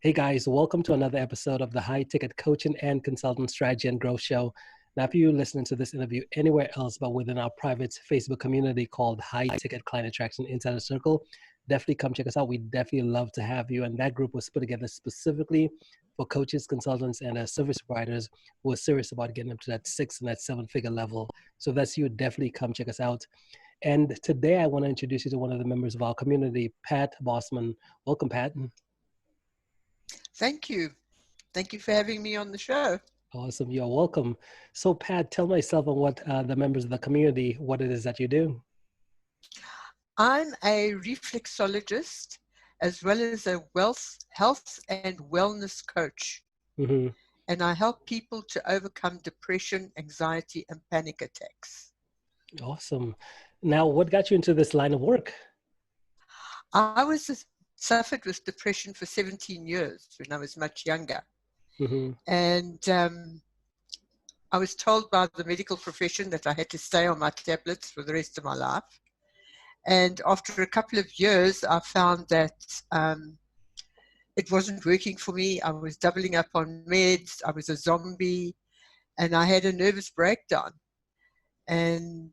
Hey guys, welcome to another episode of the High Ticket Coaching and Consultant Strategy and Growth Show. Now, if you're listening to this interview anywhere else but within our private Facebook community called High Ticket Client Attraction Insider Circle, definitely come check us out. We definitely love to have you. And that group was put together specifically for coaches, consultants, and service providers who are serious about getting up to that 6 and that 7-figure level. So if that's you, definitely come check us out. And today I want to introduce you to one of the members of our community, Pat Bosman. Welcome, Pat. Thank you. Thank you for having me on the show. Awesome. You're welcome. So, Pat, tell myself and what the members of the community, what it is that you do. I'm a reflexologist as well as a health and wellness coach. Mm-hmm. And I help people to overcome depression, anxiety, and panic attacks. Awesome. Now, what got you into this line of work? I suffered with depression for 17 years when I was much younger. Mm-hmm. And I was told by the medical profession that I had to stay on my tablets for the rest of my life. And after a couple of years, I found that it wasn't working for me. I was doubling up on meds. I was a zombie, and I had a nervous breakdown. And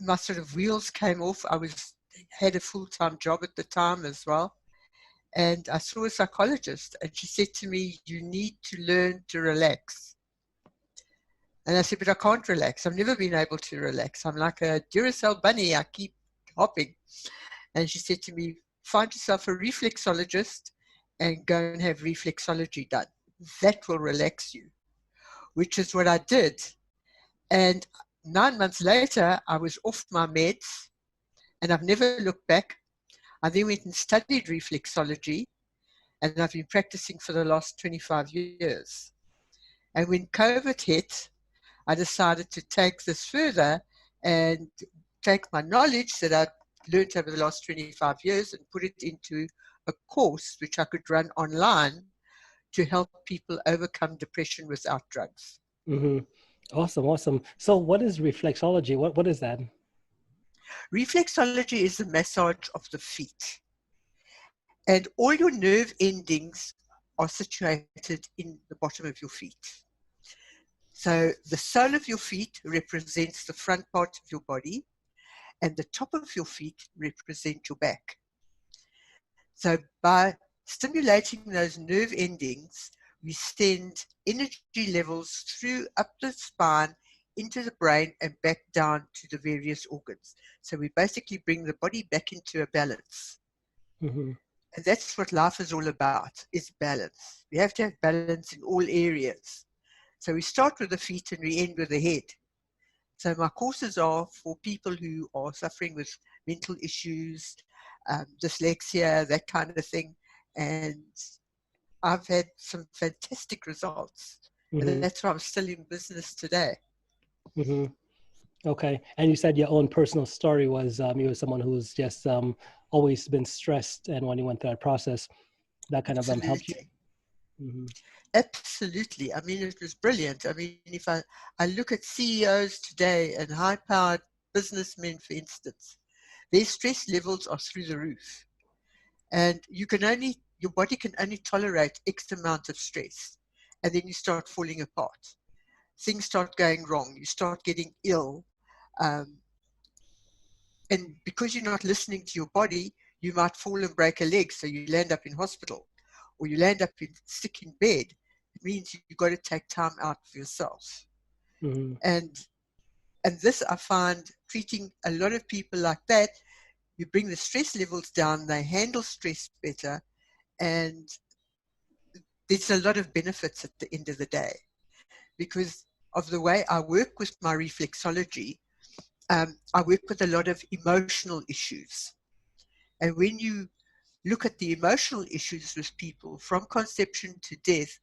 my sort of wheels came off. I had a full-time job at the time as well. And I saw a psychologist, and she said to me, "You need to learn to relax." And I said, "But I can't relax. I've never been able to relax. I'm like a Duracell bunny. I keep hopping." And she said to me, "Find yourself a reflexologist and go and have reflexology done. That will relax you," which is what I did. And 9 months later, I was off my meds, and I've never looked back. I then went and studied reflexology, and I've been practicing for the last 25 years. And when COVID hit, I decided to take this further and take my knowledge that I'd learned over the last 25 years and put it into a course which I could run online to help people overcome depression without drugs. Mm-hmm. Awesome. So what is reflexology? What is that? Reflexology is the massage of the feet. And all your nerve endings are situated in the bottom of your feet. So the sole of your feet represents the front part of your body, and the top of your feet represent your back. So by stimulating those nerve endings, we send energy levels through up the spine, into the brain, and back down to the various organs. So we basically bring the body back into a balance. Mm-hmm. And that's what life is all about, is balance. We have to have balance in all areas. So we start with the feet and we end with the head. So my courses are for people who are suffering with mental issues, dyslexia, that kind of thing. And I've had some fantastic results. Mm-hmm. And that's why I'm still in business today. Mm-hmm. Okay. And you said your own personal story was you were someone who's just always been stressed, and when you went through that process, that kind of helped you. Mm-hmm. Absolutely. I mean, it was brilliant. I mean, if I look at CEOs today and high-powered businessmen, for instance, their stress levels are through the roof. And your body can only tolerate X amount of stress. And then you start falling apart. Things start going wrong. You start getting ill. And because you're not listening to your body, you might fall and break a leg. So you land up in hospital, or you land up sick in bed. It means you've got to take time out for yourself. Mm-hmm. And this, I find, treating a lot of people like that, you bring the stress levels down, they handle stress better, and there's a lot of benefits at the end of the day. Because of the way I work with my reflexology, I work with a lot of emotional issues. And when you look at the emotional issues with people from conception to death,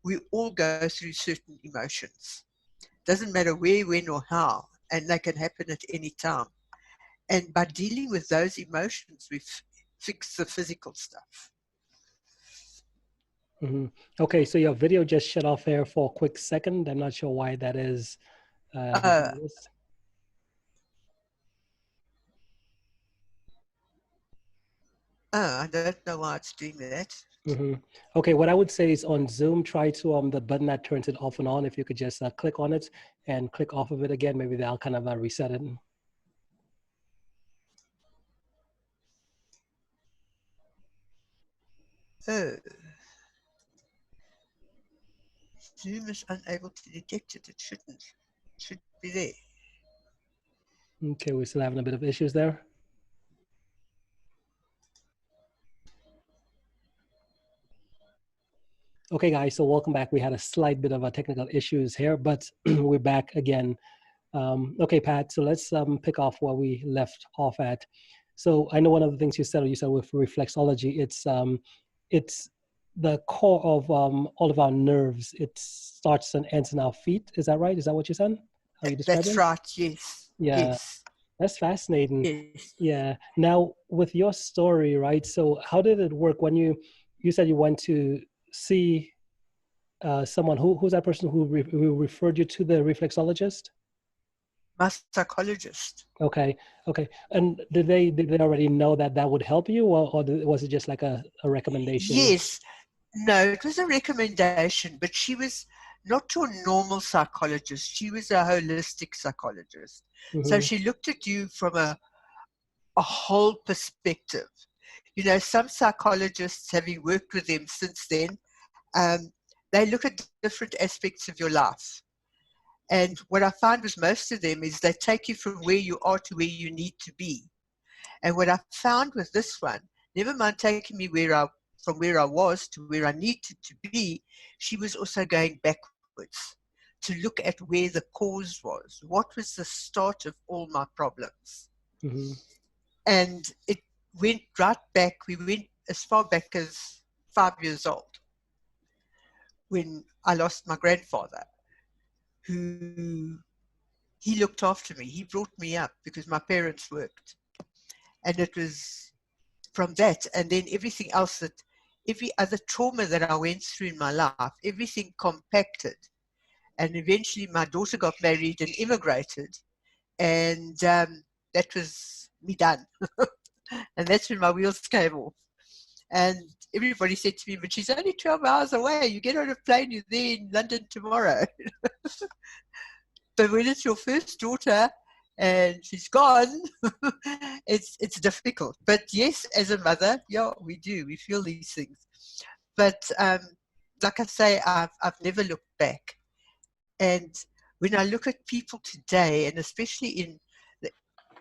we all go through certain emotions. Doesn't matter where, when, or how, and they can happen at any time. And by dealing with those emotions, we fix the physical stuff. Mm-hmm. Okay, so your video just shut off here for a quick second. I'm not sure why that is. Oh, I don't know why it's doing that. Hmm. Okay, what I would say is on Zoom, try to the button that turns it off and on. If you could just click on it and click off of it again, maybe that'll kind of reset it. Oh, Zoom is unable to detect it. It shouldn't. It should be there. Okay, we're still having a bit of issues there. Okay, guys, so welcome back. We had a slight bit of a technical issues here, but we're back again. Okay, Pat, so let's pick off where we left off at. So I know one of the things you said with reflexology, it's the core of all of our nerves. It starts and ends in our feet. Is that right? Is that what you said? How you describe That's it? right. Yes. Yeah, Yes. that's fascinating. Yes. Yeah. Now, with your story, right? So how did it work when you said you went to see someone who's that person who referred you to the reflexologist? My psychologist. Okay, okay. And did they already know that that would help you, or was it just like a recommendation? Yes. No, it was a recommendation, but she was not your normal psychologist. She was a holistic psychologist. So Mm-hmm, she looked at you from a whole perspective. You know, some psychologists, having worked with them since then, um, they look at different aspects of your life. And what I find with most of them is they take you from where you are to where you need to be. And what I found with this one, never mind taking me from where I was to where I needed to be, she was also going backwards to look at where the cause was. What was the start of all my problems? mm-hmm, And it went right back. We went as far back as 5 years old when I lost my grandfather, who he looked after me. He brought me up because my parents worked. And it was from that, and then everything else every other trauma that I went through in my life, everything compacted. And eventually my daughter got married and immigrated. And that was me done. And that's when my wheels came off. And everybody said to me, but she's only 12 hours away. You get on a plane, you're there in London tomorrow. But when it's your first daughter and she's gone, it's difficult. But yes, as a mother, yeah, we do. We feel these things. But like I say, I've never looked back. And when I look at people today, and especially in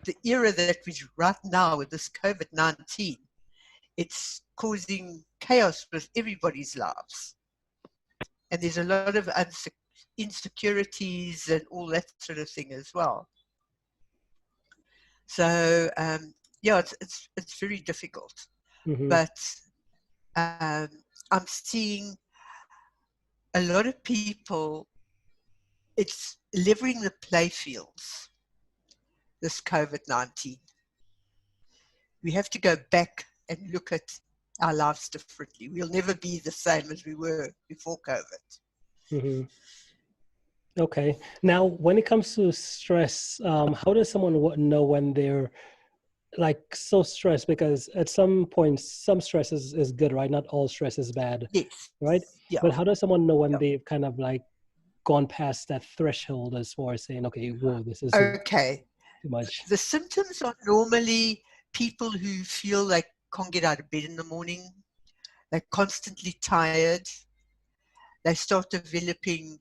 the era that we're right now with this COVID-19, it's causing chaos with everybody's lives. And there's a lot of insecurities and all that sort of thing as well. So yeah, it's very difficult. mm-hmm, But I'm seeing a lot of people. It's leveling the playfields. This COVID-19, we have to go back and look at our lives differently. We'll never be the same as we were before COVID. mm-hmm. Okay. Now, when it comes to stress, how does someone know when they're like so stressed? Because at some points, some stress is good, right? Not all stress is bad, Yes, right? yeah, But how does someone know when yeah. they've kind of like gone past that threshold as far as saying, okay, whoa, this is too Okay. much? The symptoms are normally people who feel they can't get out of bed in the morning. They're constantly tired. They start developing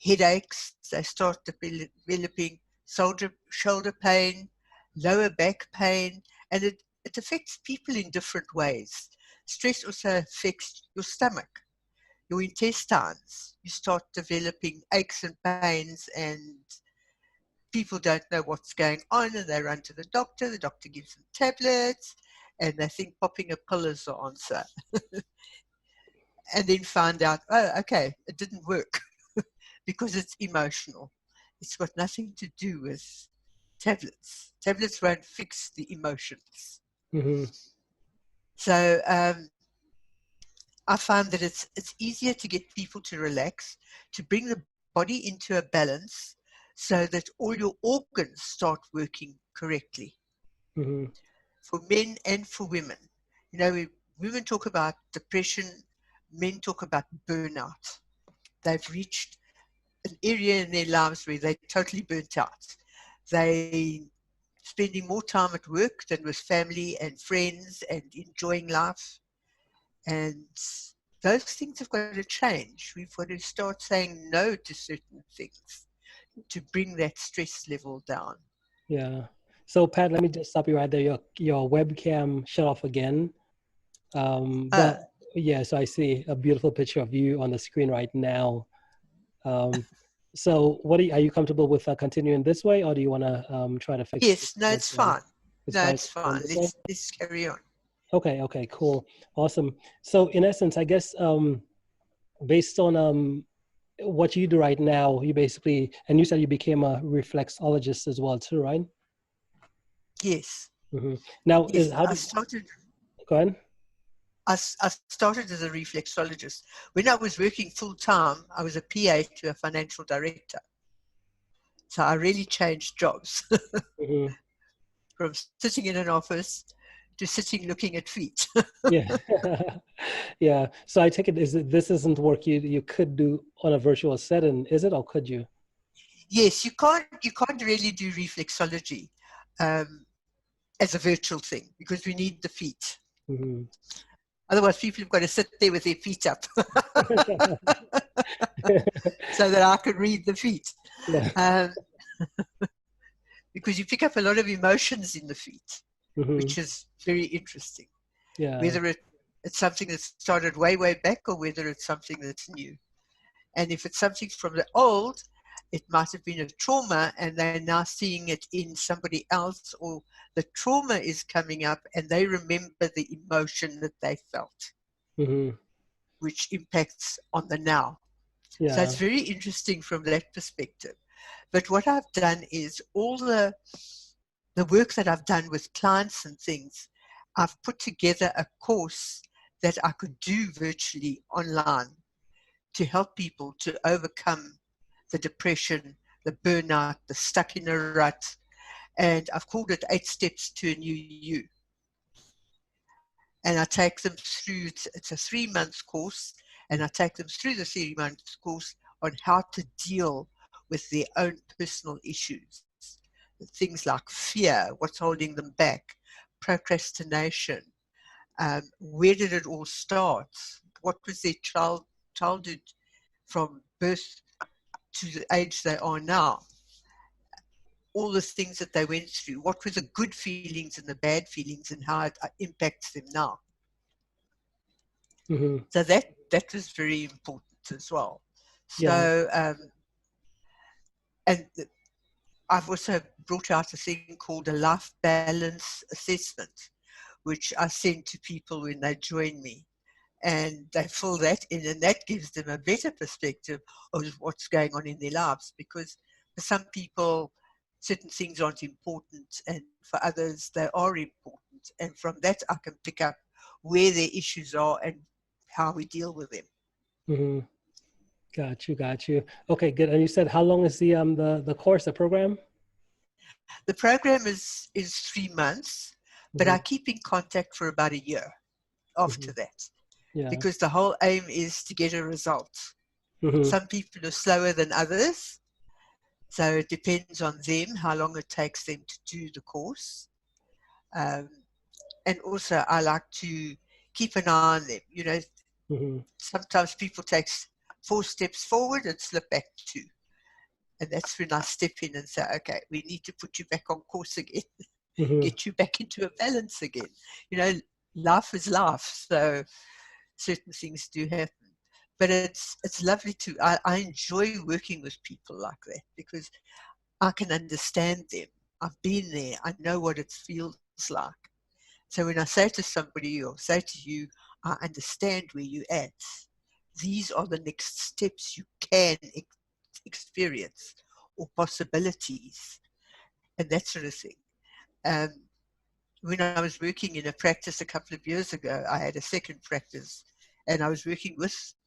headaches. They start developing shoulder pain, lower back pain, and it affects people in different ways. Stress also affects your stomach, your intestines. You start developing aches and pains, and people don't know what's going on, and they run to the doctor. The doctor gives them tablets, and they think popping a pill is the answer. And then find out, oh, okay, it didn't work because it's emotional. It's got nothing to do with tablets. Tablets won't fix the emotions. Mm-hmm, So I find that it's easier to get people to relax, to bring the body into a balance so that all your organs start working correctly mm-hmm, for men and for women. You know, women talk about depression, men talk about burnout. They've reached an area in their lives where they're totally burnt out. They spending more time at work than with family and friends and enjoying life. And those things have got to change. We've got to start saying no to certain things to bring that stress level down. Yeah. So Pat, let me just stop you right there. Your webcam shut off again. But Uh, yeah, so I see a beautiful picture of you on the screen right now. Um, so what are you comfortable with continuing this way, or do you want to try to fix yes, no, this it's one? fine. It's No, fine it's going fine. this way? Let's carry on. Okay, cool. Awesome. So in essence, I guess based on what you do right now, you basically, and you said you became a reflexologist as well too, right? Yes, Hmm. Now, yes. how I did, started. go ahead. I started as a reflexologist. When I was working full time, I was a PA to a financial director. So I really changed jobs Hmm. from sitting in an office to sitting looking at feet. Yeah. Yeah. So I take it is that this isn't work you could do on a virtual setting, is it, or could you? Yes, you can't really do reflexology um, as a virtual thing because we need the feet. Hmm. Otherwise, people have got to sit there with their feet up so that I can read the feet. Yeah. Um, because you pick up a lot of emotions in the feet, Hmm. which is very interesting. Yeah. Whether it's something that started way, way back or whether it's something that's new. And if it's something from the old, it might have been a trauma and they're now seeing it in somebody else, or the trauma is coming up and they remember the emotion that they felt, Hmm. which impacts on the now. So Yeah. it's very interesting from that perspective. But what I've done is all the work that I've done with clients and things, I've put together a course that I could do virtually online to help people to overcome the depression, the burnout, the stuck in a rut. And I've called it 8 Steps to a New You. And I take them through, it's a 3 month course, and I take them through the 3 month course on how to deal with their own personal issues. Things like fear, what's holding them back, procrastination, where did it all start? What was their childhood from birth to the age they are now? All the things that they went through. What were the good feelings and the bad feelings, and how it impacts them now? Hmm. So that was very important as well. Yeah. So and I've also brought out a thing called a life balance assessment, which I send to people when they join me. And they fill that in, and that gives them a better perspective of what's going on in their lives. Because for some people, certain things aren't important, and for others, they are important. And from that, I can pick up where their issues are and how we deal with them. Hmm. Got you. Okay, good. And you said how long is the course, the program? The program is 3 months, but I Hmm. keep in contact for about a year Hmm. after that Yeah. because the whole aim is to get a result. Hmm. Some people are slower than others, so it depends on them how long it takes them to do the course. Um, and also, I like to keep an eye on them. You know, Hmm. sometimes people take 4 steps forward and slip back two. And that's when I step in and say, okay, we need to put you back on course again, Hmm. get you back into a balance again. You know, life is life. So certain things do happen. But it's lovely to, I enjoy working with people like that because I can understand them. I've been there. I know what it feels like. So when I say to somebody or say to you, I understand where you're at. These are the next steps you can experience or possibilities and that sort of thing. Um, when I was working in a practice a couple of years ago, I had a second practice and I was working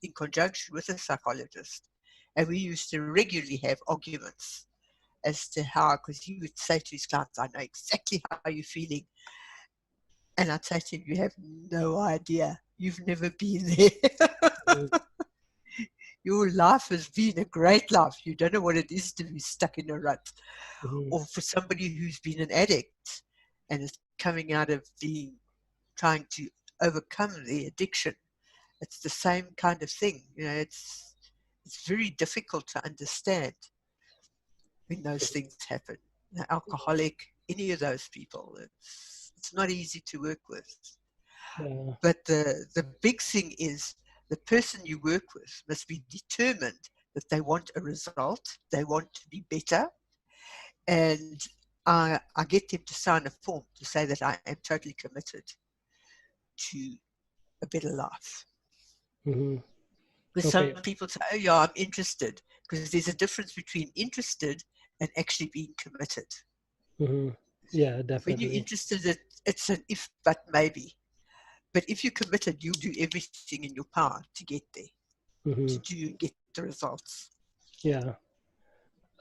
in conjunction with a psychologist. And we used to regularly have arguments as to how, because he would say to his clients, I know exactly how you're feeling. And I'd say to him, you have no idea. You've never been there. Mhm. Your life has been a great life. You don't know what it is to be stuck in a rut. Mhm. Or for somebody who's been an addict and is coming out of trying to overcome the addiction. It's the same kind of thing. It's very difficult to understand when those things happen. Alcoholic, any of those people, it's not easy to work with. Yeah. But the big thing is the person you work with must be determined that they want a result, they want to be better, and I get them to sign a form to say that I am totally committed to a better life. Hmm. Because some Okay. people say, oh, yeah, I'm interested, because there's a difference between interested and actually being committed. Hmm. Yeah, When you're definitely. interested, it's an if but maybe. But if you're committed, you'll do everything in your power to get there, Hmm. to get the results. Yeah.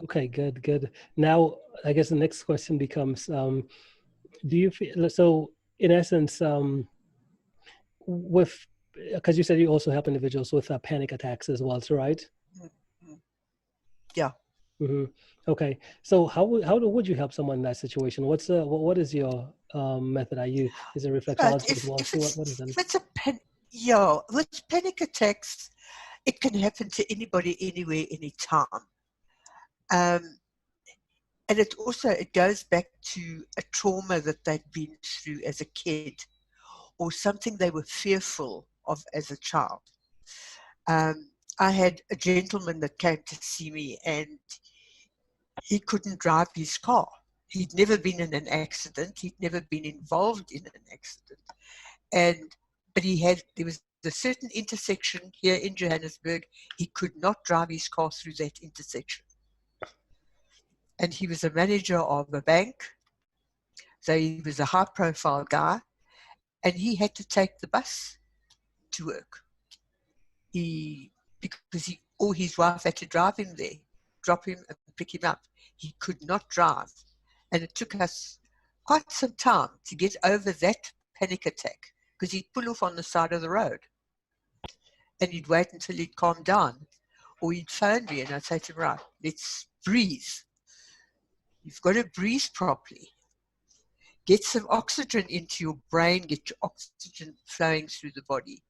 Okay, good, good. Now, I guess the next question becomes, do you feel so in essence, with because you said you also help individuals with panic attacks as well, so right? Mm-hmm. Yeah. Hmm. Okay, so would you help someone in that situation? What is your method? Are you is it But reflexology as well too? What is it? if it's yeah, with panic attacks, it can happen to anybody, anywhere, anytime. Um, and it goes back to a trauma that they've been through as a kid, or something they were fearful of as a child. I had a gentleman that came to see me, and he couldn't drive his car. He'd never been in an accident. He'd never been involved in an accident. And but there was a certain intersection here in Johannesburg. He could not drive his car through that intersection. And he was a manager of a bank, so he was a high profile guy, and he had to take the bus to work. He Because he or his wife had to drive him there, drop him and pick him up. He could not drive. And it took us quite some time to get over that panic attack, because he'd pull off on the side of the road and he'd wait until he'd calm down. Or he'd phone me and I'd say to him, right, let's breathe. You've got to breathe properly. Get some oxygen into your brain, get your oxygen flowing through the body.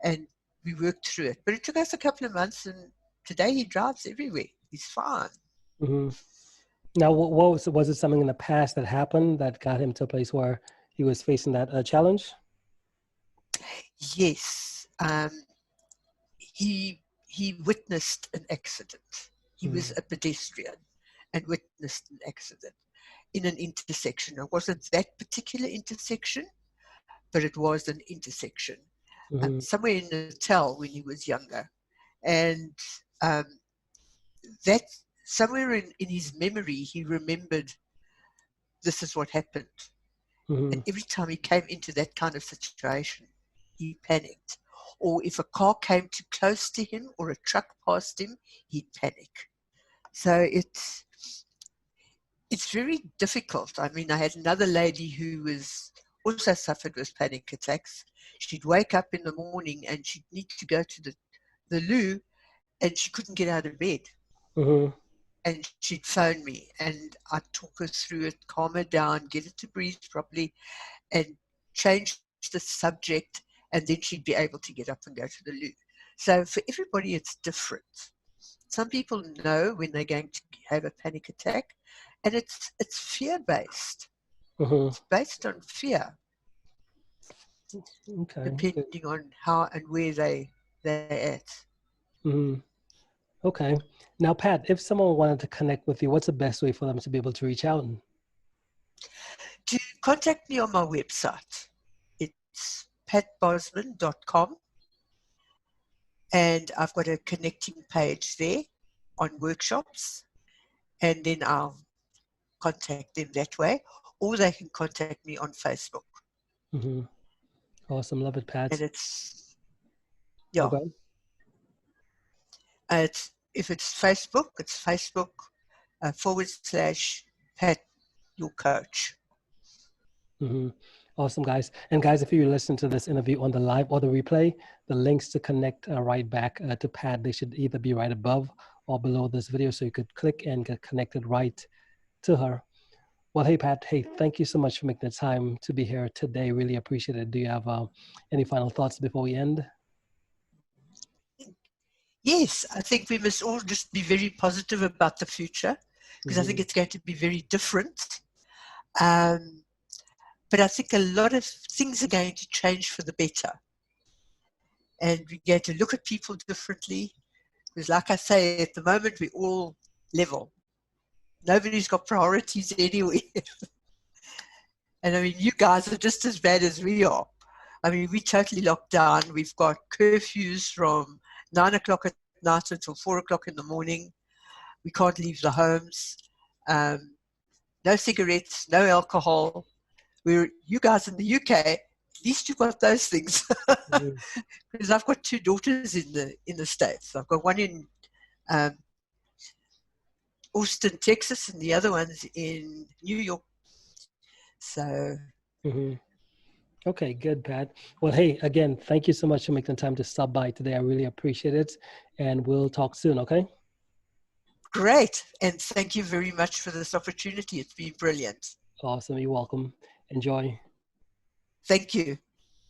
And we worked through it. But it took us a couple of months, and today he drives everywhere. He's fine. Hmm. Now, what was it something in the past that happened that got him to a place where he was facing that challenge? Yes, he witnessed an accident. He was Mm-hmm. a pedestrian and witnessed an accident in an intersection. It wasn't that particular intersection, but it was an intersection Mm-hmm. somewhere in Natal when he was younger. And um, that somewhere in his memory, he remembered this is what happened. Mm-hmm. And every time he came into that kind of situation, he panicked. Or if a car came too close to him or a truck passed him, he'd panic. So it's very difficult. I mean, I had another lady who was also suffered with panic attacks. She'd wake up in the morning and she'd need to go to the loo, and she couldn't get out of bed. Mm-hmm. And she'd phone me and I'd talk her through it, calm her down, get her to breathe properly, and change the subject, and then she'd be able to get up and go to the loo. So for everybody, it's different. Some people know when they're going to have a panic attack, and it's fear based. Mm-hmm. It's based on fear, Okay. Good. depending on how and where they're at. Mm-hmm. Okay. Now, Pat, if someone wanted to connect with you, what's the best way for them to be able to reach out? To contact me on my website, it's patbosman.com, and I've got a connecting page there on workshops, and then I'll contact them that way, or they can contact me on Facebook. Mm-hmm. Awesome. Love it, And Pat. yeah, Okay. if it's Facebook, it's Facebook / Pat, your coach. Mm-hmm. Awesome, guys. And guys, if you listen to this interview on the live or the replay, the links to connect right back to Pat, they should either be right above or below this video, so you could click and get connected right to her. Well, hey, Pat, hey, thank you so much for making the time to be here today. Really appreciate it. Do you have any final thoughts before we end? Yes, I think we must all just be very positive about the future, because I think it's going to be very different. But I think a lot of things are going to change for the better. And we're going to look at people differently. Because like I say, at the moment, we're all level. Nobody's got priorities anywhere. And I mean, you guys are just as bad as we are. I mean, we totally locked down. We've got curfews from 9 o'clock at night until 4 o'clock in the morning. We can't leave the homes. No cigarettes, no alcohol. You guys in the UK, at least you've got those things. Because I've got 2 daughters in the States. I've got one in Austin, Texas, and the other one's in New York. So. Okay, good, Pat. Well, hey, again, thank you so much for making the time to stop by today. I really appreciate it. And we'll talk soon, okay? Great. And thank you very much for this opportunity. It's been brilliant. Awesome. You're welcome. Enjoy. Thank you.